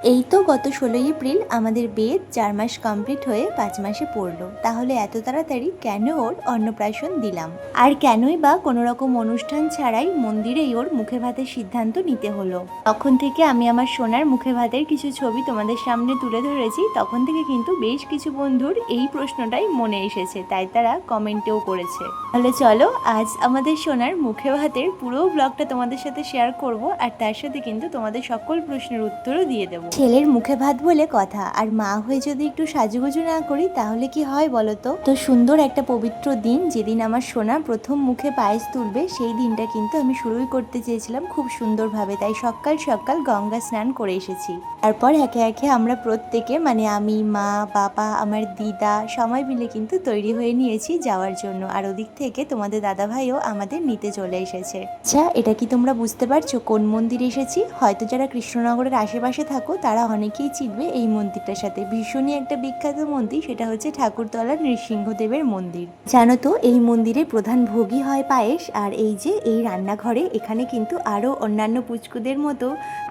এই তো গত ১৬ই এপ্রিল আমাদের বেদ ৪ মাস কমপ্লিট হয়ে ৫ মাসে পড়লো। তাহলে এত তাড়াতাড়ি কেন ওর অন্নপ্রাশন দিলাম? আর কেনই বা কোনো রকম অনুষ্ঠান ছাড়াই মন্দিরেই ওর মুখে ভাতের সিদ্ধান্ত নিতে হলো? তখন থেকে আমি আমার সোনার মুখে ভাতের কিছু ছবি তোমাদের সামনে তুলে ধরেছি। তখন থেকে কিন্তু বেশ কিছু বন্ধুর এই প্রশ্নটাই মনে এসেছে, তাই তারা কমেন্টেও করেছে। তাহলে চলো আজ আমাদের সোনার মুখে ভাতের পুরো ব্লগটা তোমাদের সাথে শেয়ার করব, আর তার সাথে কিন্তু তোমাদের সকল প্রশ্নের উত্তরও দিয়ে দেবো। ছেলের মুখে ভাত বলে কথা, আর মা হয়ে যদি একটু সাজুগুজু না করি তাহলে কি হয় বলো তো? তো সুন্দর একটা পবিত্র দিন, যেদিন আমার সোনা প্রথম মুখে পায়েস তুলবে, সেই দিনটা কিন্তু আমি শুরুই করতে চেয়েছিলাম খুব সুন্দরভাবে। তাই সকাল সকাল গঙ্গা স্নান করে এসেছি। তারপর একে একে আমরা প্রত্যেকে, মানে আমি, মা, বাবা, আমার দিদা সবাই মিলে কিন্তু তৈরি হয়ে নিয়েছি যাওয়ার জন্য। আর ওদিক থেকে তোমাদের দাদাভাইও আমাদের নিতে চলে এসেছে। আচ্ছা, এটা কি তোমরা বুঝতে পারছো কোন মন্দিরে এসেছি? হয়তো যারা কৃষ্ণনগরের আশেপাশে থাকো তারা অনেকেই চিনবে এই মন্দিরটার সাথে। ভীষণই একটা বিখ্যাত মন্দির, সেটা হচ্ছে ঠাকুরতলার নৃসিংহদেবের মন্দির। জানো তো এই মন্দিরে প্রধান ভোগই হয় পায়েস। আর এই যে এই রান্নাঘরে, এখানে কিন্তু আরো অন্যান্য পুচকুদের মতো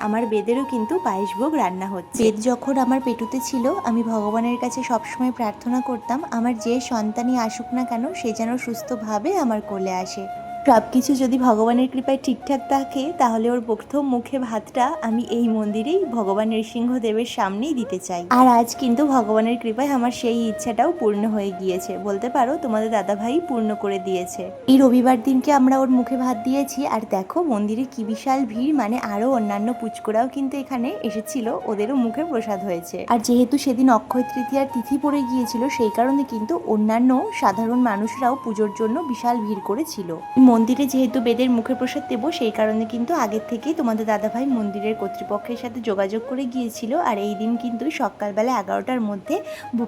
আমার বেদেরও কিন্তু পায়েস ভোগ রান্না হচ্ছে। বেদ যখন আমার পেটুতে ছিল, আমি ভগবানের কাছে সবসময় প্রার্থনা করতাম আমার যে সন্তানই আসুক না কেন, সে যেন সুস্থভাবে আমার কোলে আসে। সব কিছু যদি ভগবানের কৃপায় ঠিকঠাক থাকে, তাহলে ওর প্রথম মুখে ভাতটা আমি এই মন্দিরেই ভগবান নৃসিংহদেবের সামনেই দিতে চাই। আর আজ কিন্তু ভগবানের কৃপায় আমার সেই ইচ্ছাটাও পূর্ণ হয়ে গিয়েছে, বলতে পারো তোমাদের দাদাভাই পূর্ণ করে দিয়েছে। এই রবিবার দিনকে আমরা ওর মুখে ভাত দিয়েছি। আর দেখো মন্দিরে কি বিশাল ভিড়, মানে আরো অন্যান্য পুচকুরাও কিন্তু এখানে এসেছিল, ওদেরও মুখে প্রসাদ হয়েছে। আর যেহেতু সেদিন অক্ষয় তৃতীয়ার তিথি পড়ে গিয়েছিল, সেই কারণে কিন্তু অন্যান্য সাধারণ মানুষরাও পুজোর জন্য বিশাল ভিড় করেছিল। মন্দিরে যেহেতু বেদের মুখে প্রসাদ দেবো, সেই কারণে কিন্তু আগের থেকেই তোমাদের দাদাভাই মন্দিরের কর্তৃপক্ষের সাথে যোগাযোগ করে গিয়েছিল। আর এই দিন কিন্তু সকালবেলা 11টার মধ্যে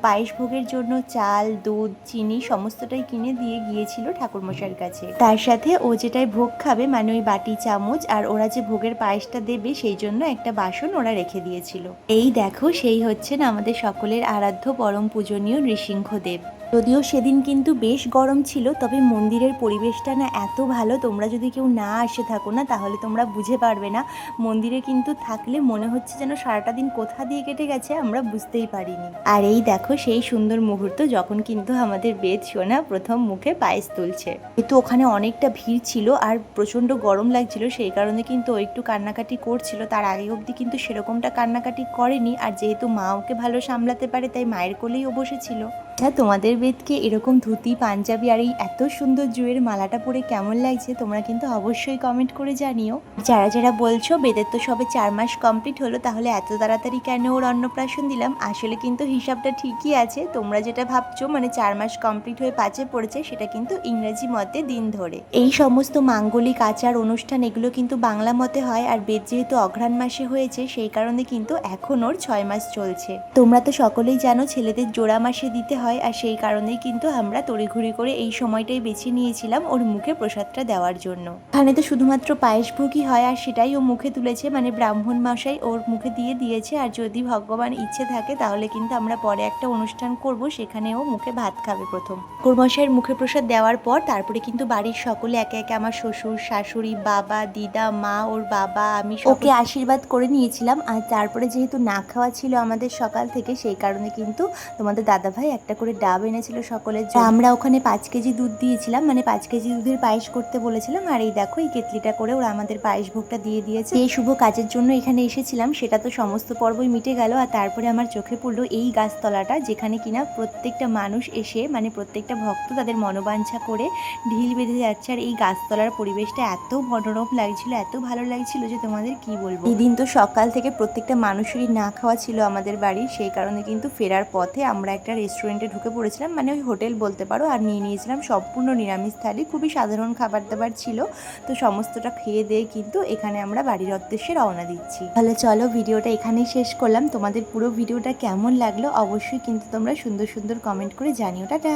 পায়েস ভোগের জন্য চাল, দুধ, চিনি সমস্তটাই কিনে দিয়ে গিয়েছিল ঠাকুরমশাইয়ের কাছে। তার সাথে ও যেটাই ভোগ খাবে, মানে ওই বাটি, চামচ, আর ওরা যে ভোগের পায়েসটা দেবে সেই জন্য একটা বাসন ওরা রেখে দিয়েছিল। এই দেখো, সেই হচ্ছেন আমাদের সকলের আরাধ্য পরম পূজনীয় নৃসিংহদেব। যদিও সেদিন কিন্তু বেশ গরম ছিল, তবে মন্দিরের পরিবেশটা না এত ভালো, তোমরা যদি কেউ না আসে থাকো না তাহলে তোমরা বুঝে পারবে না। মন্দিরে কিন্তু থাকলে মনে হচ্ছে যেন সারাটা দিন কোথা দিয়ে কেটে গেছে আমরা বুঝতেই পারিনি। আর এই দেখো সেই সুন্দর মুহূর্ত, যখন কিন্তু আমাদের বেদ সোনা প্রথম মুখে পায়েস তুলছে। কিন্তু ওখানে অনেকটা ভিড় ছিল আর প্রচণ্ড গরম লাগছিল, সেই কারণে কিন্তু ও একটু কান্নাকাটি করছিল। তার আগে অবধি কিন্তু সেরকমটা কান্নাকাটি করেনি। আর যেহেতু মা ওকে ভালো সামলাতে পারে, তাই মায়ের কোলেই ও বসেছিল। হ্যাঁ, তোমাদের বেদকে এরকম ধুতি, পাঞ্জাবি আর এই এত সুন্দর জুয়ের মালাটা পরে কেমন লাগছে তোমরা কিন্তু অবশ্যই কমেন্ট করে জানিও। যারা যারা বলছো বেদের তো সবে 4 মাস কমপ্লিট হলো, তাহলে এত তাড়াতাড়ি কেন ওর অন্নপ্রাশন দিলাম, আসলে কিন্তু হিসাবটা ঠিকই আছে। তোমরা যেটা ভাবছো, মানে 4 মাস কমপ্লিট হয়ে 5-এ পড়েছে, সেটা কিন্তু ইংরেজি মতে দিন ধরে। এই সমস্ত মাঙ্গলিক আচার অনুষ্ঠান এগুলো কিন্তু বাংলা মতে হয়। আর বেদ যেহেতু অঘ্রাণ মাসে হয়েছে, সেই কারণে কিন্তু এখন ওর 6 মাস চলছে। তোমরা তো সকলেই জানো ছেলেদের জোড়া মাসে দিতে হয়, আর সেই কারণেই কিন্তু আমরা তড়িঘড়ি করে এই সময়টাই বেছে নিয়েছিলাম ওর মুখে প্রসাদটা দেওয়ার জন্য। এখানে তো শুধুমাত্র পায়েস ভোগই হয়, আর সেটাই ও মুখে তুলেছে, মানে ব্রাহ্মণ মশাই ওর মুখে দিয়ে দিয়েছে। আর যদি ভগবান ইচ্ছে থাকে তাহলে কিন্তু আমরা পরে একটা অনুষ্ঠান করব, সেখানে ও মুখে ভাত খাবে। প্রথম ঠাকুরমশাইয়ের মুখে প্রসাদ দেওয়ার পর তারপরে কিন্তু বাড়ির সকলে একে একে, আমার শ্বশুর, শাশুড়ি, বাবা, দিদা, মা, ওর বাবা, আমি ওকে আশীর্বাদ করে নিয়েছিলাম। আর তারপরে যেহেতু না খাওয়া ছিল আমাদের সকাল থেকে, সেই কারণে কিন্তু তোমাদের দাদাভাই একটা করে ডাব এনেছিল সকলের জন্য। আমরা ওখানে 5 কেজি দুধ দিয়েছিলাম, মানে 5 কেজি দুধের পায়েস করতে বলেছিলাম। আর এই দেখো এই কেতলিটা করে ওরা আমাদের পায়েস ভোগটা দিয়ে দিয়েছে। এই শুভ কাজের জন্য এখানে এসেছিলাম, সেটা তো সমস্ত পর্বই মিটে গেল। আর তারপরে আমার চোখে পড়লো এই গাছতলাটা, যেখানে কিনা প্রত্যেকটা মানুষ এসে, মানে প্রত্যেকটা ভক্ত তাদের মনোবাঞ্ছা করে ঢিল বেঁধে যাচ্ছে। আর এই গাছতলার পরিবেশটা এত মনোরম লাগছিল, এত ভালো লাগছিল যে তোমাদের কি বলবো। এই দিন তো সকাল থেকে প্রত্যেকটা মানুষেরই না খাওয়া ছিল আমাদের বাড়ির, সেই কারণে কিন্তু ফেরার পথে আমরা একটা রেস্টুরেন্টে ঢুকে পড়েছিলাম, মানে ওই হোটেল বলতে পারো। আর নিয়ে নিয়েছিলাম সম্পূর্ণ নিরামিষ থালি, খুবই সাধারণ খাবার দাবার ছিল। তো সমস্তটা খেয়ে দিয়ে কিন্তু এখানে আমরা বাড়ির উদ্দেশ্যে রওনা দিচ্ছি। তাহলে চলো ভিডিওটা এখানেই শেষ করলাম। তোমাদের পুরো ভিডিওটা কেমন লাগলো অবশ্যই কিন্তু তোমরা সুন্দর সুন্দর কমেন্ট করে জানিও। টাটা।